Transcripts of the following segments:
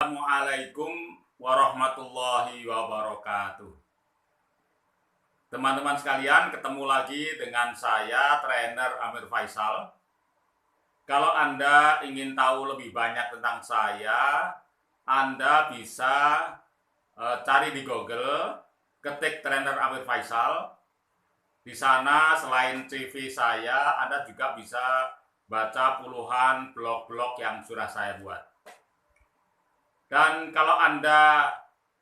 Assalamualaikum warahmatullahi wabarakatuh. Teman-teman sekalian, ketemu lagi dengan saya, trainer Amir Faisal. Kalau Anda ingin tahu lebih banyak tentang saya, Anda bisa cari di Google, ketik trainer Amir Faisal. Di sana selain CV saya, Anda juga bisa baca puluhan blog-blog yang sudah saya buat. Dan kalau Anda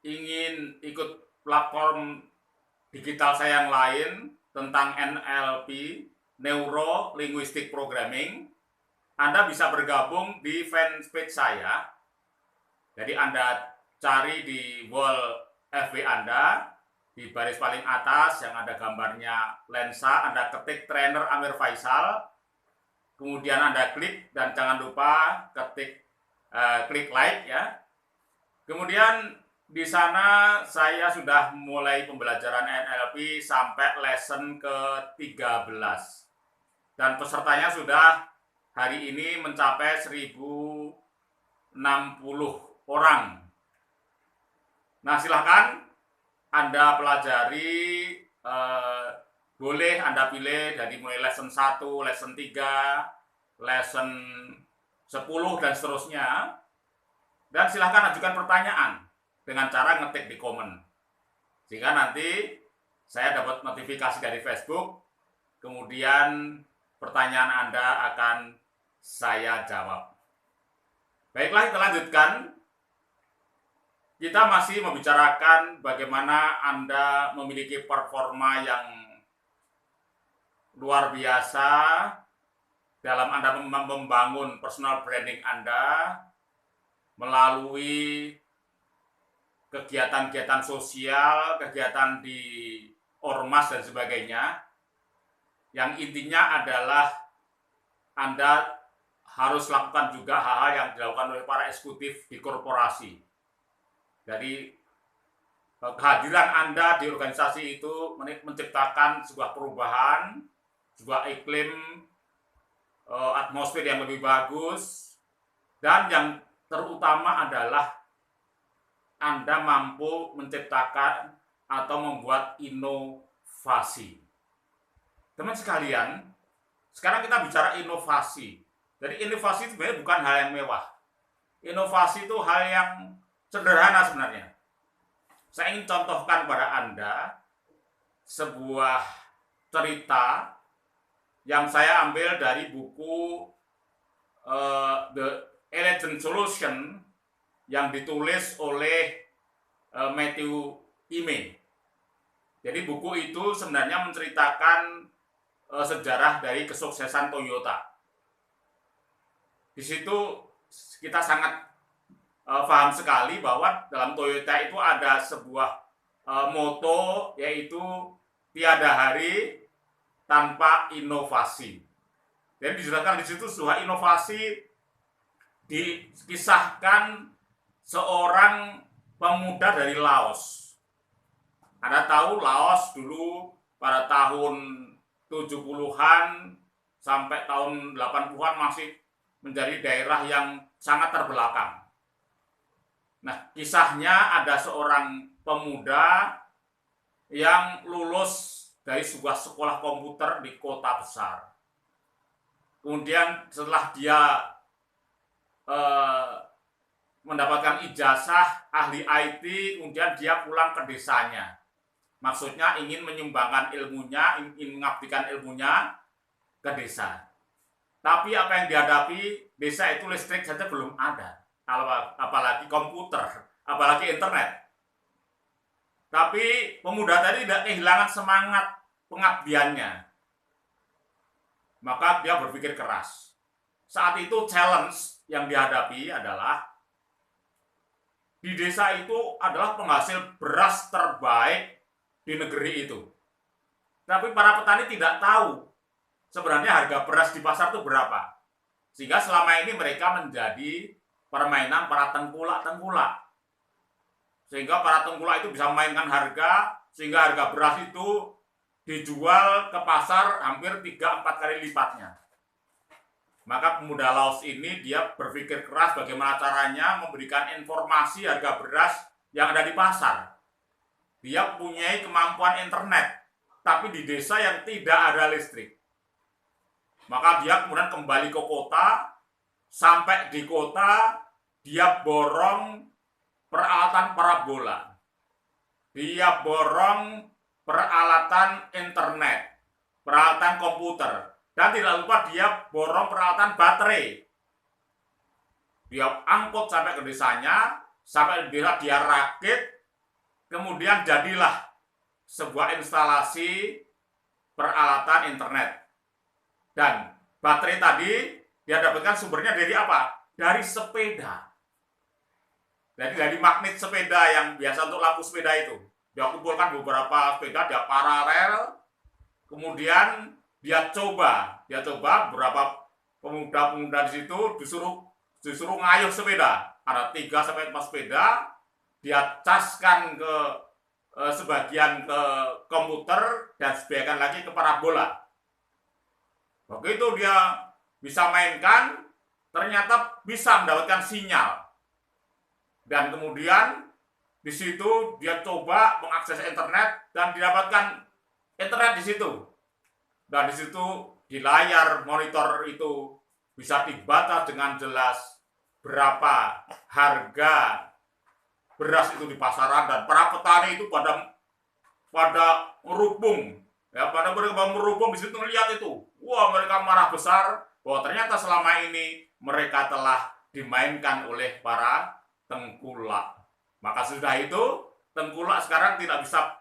ingin ikut platform digital saya yang lain tentang NLP, Neuro Linguistic Programming, Anda bisa bergabung di fanpage saya. Jadi Anda cari di wall FB Anda, di baris paling atas yang ada gambarnya lensa, Anda ketik trainer Amir Faisal, kemudian Anda klik dan jangan lupa klik like ya. Kemudian di sana saya sudah mulai pembelajaran NLP sampai lesson ke-13. Dan pesertanya sudah hari ini mencapai 1060 orang. Nah, silahkan Anda pelajari, boleh Anda pilih dari mulai lesson 1, lesson 3, lesson 10 dan seterusnya. Dan silahkan ajukan pertanyaan dengan cara ngetik di komen. Sehingga nanti saya dapat notifikasi dari Facebook, kemudian pertanyaan Anda akan saya jawab. Baiklah, kita lanjutkan. Kita masih membicarakan bagaimana Anda memiliki performa yang luar biasa dalam Anda membangun personal branding Anda melalui kegiatan-kegiatan sosial, kegiatan di ormas dan sebagainya, yang intinya adalah Anda harus lakukan juga hal-hal yang dilakukan oleh para eksekutif di korporasi. Jadi kehadiran Anda di organisasi itu menciptakan sebuah perubahan, sebuah iklim, atmosfer yang lebih bagus, dan yang terutama adalah Anda mampu menciptakan atau membuat inovasi. Teman sekalian, sekarang kita bicara inovasi. Jadi inovasi itu sebenarnya bukan hal yang mewah. Inovasi itu hal yang sederhana sebenarnya. Saya ingin contohkan kepada Anda sebuah cerita yang saya ambil dari buku The Elegant Solution yang ditulis oleh Matthew Ime. Jadi buku itu sebenarnya menceritakan sejarah dari kesuksesan Toyota. Di situ kita sangat paham sekali bahwa dalam Toyota itu ada sebuah moto, yaitu tiada hari tanpa inovasi. Dan dijelaskan di situ sebuah inovasi dikisahkan seorang pemuda dari Laos. Anda tahu Laos dulu pada tahun 70-an sampai tahun 80-an masih menjadi daerah yang sangat terbelakang. Nah, kisahnya ada seorang pemuda yang lulus dari sebuah sekolah komputer di kota besar. Kemudian setelah dia mendapatkan ijazah ahli IT, kemudian dia pulang ke desanya. Maksudnya ingin menyumbangkan ilmunya, ingin mengabdikan ilmunya ke desa. Tapi apa yang dihadapi, desa itu listrik saja belum ada, apalagi komputer, apalagi internet. Tapi pemuda tadi tidak kehilangan semangat pengabdiannya. Maka dia berpikir keras. Saat itu challenge yang dihadapi adalah di desa itu adalah penghasil beras terbaik di negeri itu. Tapi para petani tidak tahu sebenarnya harga beras di pasar itu berapa. Sehingga selama ini mereka menjadi permainan para tengkulak-tengkulak. Sehingga para tengkulak itu bisa memainkan harga, sehingga harga beras itu dijual ke pasar hampir 3-4 kali lipatnya. Maka pemuda Laos ini dia berpikir keras bagaimana caranya memberikan informasi harga beras yang ada di pasar. Dia punya kemampuan internet, tapi di desa yang tidak ada listrik. Maka dia kemudian kembali ke kota, sampai di kota dia borong peralatan parabola. Dia borong peralatan internet, peralatan komputer, dan tidak lupa dia borong peralatan baterai. Dia angkut sampai ke desanya, sampai di desa dia rakit, kemudian jadilah sebuah instalasi peralatan internet. Dan baterai tadi dia dapatkan sumbernya dari apa? Dari sepeda. Jadi dari magnet sepeda yang biasa untuk lampu sepeda itu. Dia kumpulkan beberapa sepeda, dia paralel, kemudian dia coba beberapa pemuda-pemuda di situ disuruh ngayuh sepeda. Ada 3-4 sepeda, dia caskan ke sebagian ke komputer dan sebagian lagi ke parabola. Begitu dia bisa mainkan, ternyata bisa mendapatkan sinyal. Dan kemudian di situ dia coba mengakses internet dan didapatkan internet di situ. Dan di situ di layar monitor itu bisa dibaca dengan jelas berapa harga beras itu di pasaran, dan para petani itu pada merubung, ya, pada mereka merubung di situ melihat itu. Wah, mereka marah besar bahwa ternyata selama ini mereka telah dimainkan oleh para tengkulak. Maka sudah itu tengkulak sekarang tidak bisa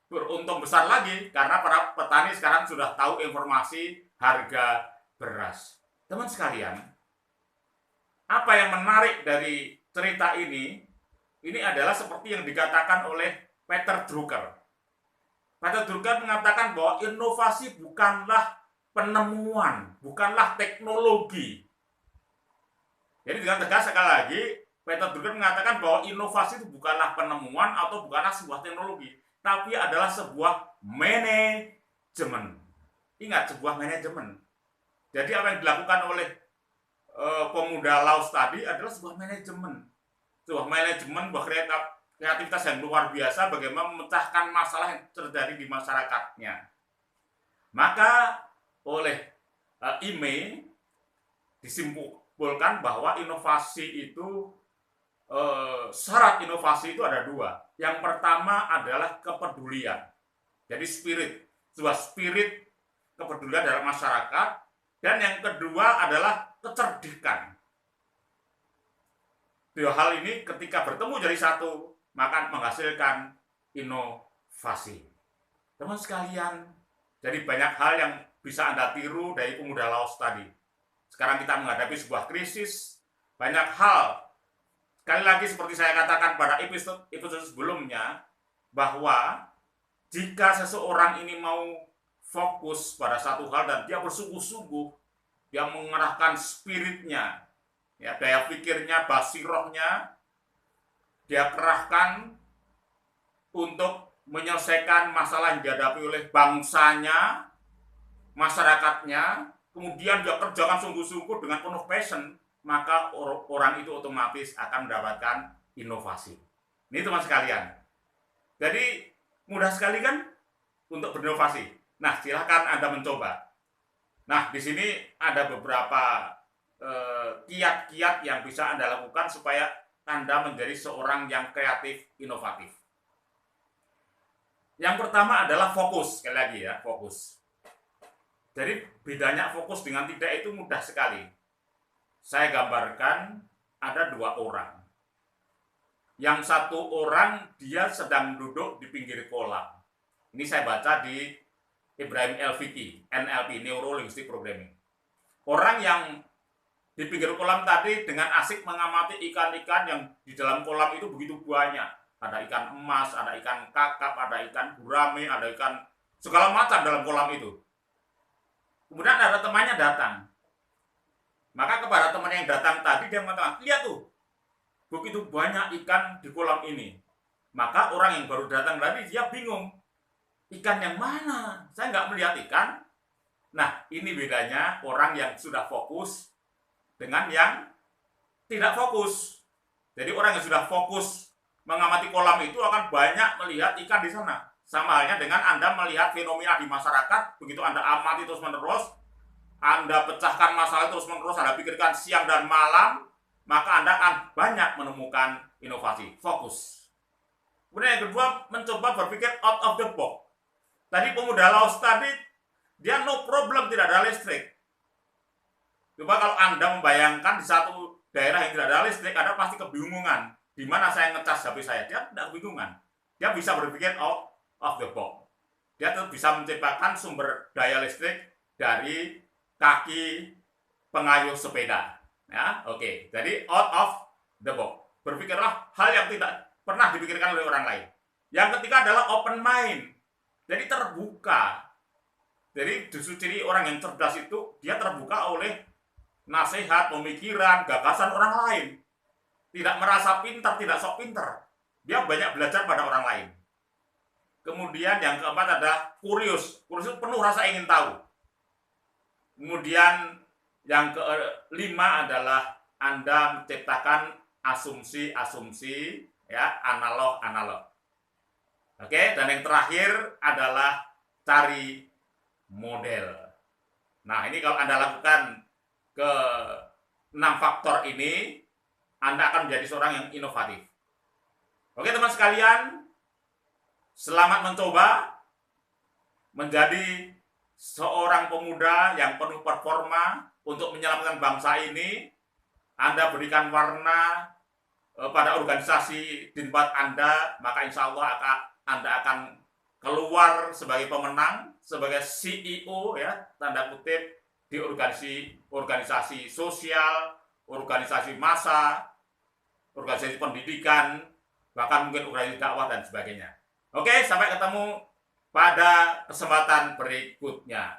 beruntung besar lagi karena para petani sekarang sudah tahu informasi harga beras. Teman sekalian, apa yang menarik dari cerita ini adalah seperti yang dikatakan oleh Peter Drucker. Peter Drucker mengatakan bahwa inovasi bukanlah penemuan, bukanlah teknologi. Jadi dengan tegas sekali lagi, Peter Drucker mengatakan bahwa inovasi itu bukanlah penemuan atau bukanlah sebuah teknologi, tapi adalah sebuah manajemen. Ingat, sebuah manajemen. Jadi apa yang dilakukan oleh pemuda Laos tadi adalah sebuah manajemen. Sebuah manajemen, sebuah kreativitas yang luar biasa bagaimana memecahkan masalah yang terjadi di masyarakatnya. Maka oleh IME disimpulkan bahwa inovasi itu syarat inovasi itu ada 2. Yang pertama adalah kepedulian. Jadi sebuah spirit kepedulian dalam masyarakat. Dan yang kedua adalah kecerdikan. Dua hal ini ketika bertemu jadi satu, maka menghasilkan inovasi. Teman sekalian, jadi banyak hal yang bisa Anda tiru dari pemuda Laos tadi. Sekarang kita menghadapi sebuah krisis, banyak hal. Sekali lagi seperti saya katakan pada episode sebelumnya, bahwa jika seseorang ini mau fokus pada satu hal dan dia bersungguh-sungguh, dia mengerahkan spiritnya, ya, daya pikirnya, basirohnya, dia kerahkan untuk menyelesaikan masalah yang dihadapi oleh bangsanya, masyarakatnya, kemudian dia kerjakan sungguh-sungguh dengan penuh passion, maka orang itu otomatis akan mendapatkan inovasi. Ini teman sekalian. Jadi mudah sekali kan untuk berinovasi. Nah, silahkan Anda mencoba. Nah, di sini ada beberapa kiat-kiat yang bisa Anda lakukan supaya Anda menjadi seorang yang kreatif, inovatif. Yang pertama adalah fokus, sekali lagi ya, fokus. Jadi bedanya fokus dengan tidak itu mudah sekali. Saya gambarkan ada 2 orang. Yang satu orang dia sedang duduk di pinggir kolam. Ini saya baca di Ibrahim Elfiki, NLP, Neuro Linguistic Programming. Orang yang di pinggir kolam tadi dengan asik mengamati ikan-ikan yang di dalam kolam itu begitu banyak. Ada ikan emas, ada ikan kakap, ada ikan gurame, ada ikan segala macam dalam kolam itu. Kemudian ada temannya datang. Maka kepada teman yang datang tadi dia mengatakan, lihat tuh, begitu banyak ikan di kolam ini. Maka orang yang baru datang tadi dia bingung. Ikan yang mana? Saya nggak melihat ikan. Nah, ini bedanya orang yang sudah fokus dengan yang tidak fokus. Jadi orang yang sudah fokus mengamati kolam itu akan banyak melihat ikan di sana. Sama halnya dengan Anda melihat fenomena di masyarakat, begitu Anda amati terus-menerus, Anda pecahkan masalah terus-menerus, Anda pikirkan siang dan malam, maka Anda akan banyak menemukan inovasi, fokus. Kemudian yang kedua, mencoba berpikir out of the box. Tadi pemuda Laos tadi, dia no problem tidak ada listrik. Coba kalau Anda membayangkan di satu daerah yang tidak ada listrik, Anda pasti kebingungan. Di mana saya ngecas HP saya? Dia tidak kebingungan. Dia bisa berpikir out of the box. Dia tetap bisa menciptakan sumber daya listrik dari kaki pengayuh sepeda. Ya, oke. Jadi out of the box. Berpikirlah hal yang tidak pernah dipikirkan oleh orang lain. Yang ketiga adalah open mind. Jadi terbuka. Jadi justru ciri orang yang cerdas itu dia terbuka oleh nasihat, pemikiran, gagasan orang lain. Tidak merasa pintar, tidak sok pintar. Dia banyak belajar pada orang lain. Kemudian yang keempat adalah kurius. Kurius itu penuh rasa ingin tahu. Kemudian yang kelima adalah Anda menciptakan asumsi-asumsi, ya, analog-analog. Oke, dan yang terakhir adalah cari model. Nah, ini kalau Anda lakukan ke 6 faktor ini, Anda akan menjadi seorang yang inovatif. Oke, teman sekalian, selamat mencoba menjadi seorang pemuda yang penuh performa untuk menyelamatkan bangsa ini. Anda berikan warna pada organisasi di tempat Anda, maka insya Allah Anda akan keluar sebagai pemenang, sebagai CEO, ya, tanda kutip, di organisasi sosial, organisasi massa, organisasi pendidikan, bahkan mungkin organisasi dakwah dan sebagainya. Oke, sampai ketemu pada kesempatan berikutnya.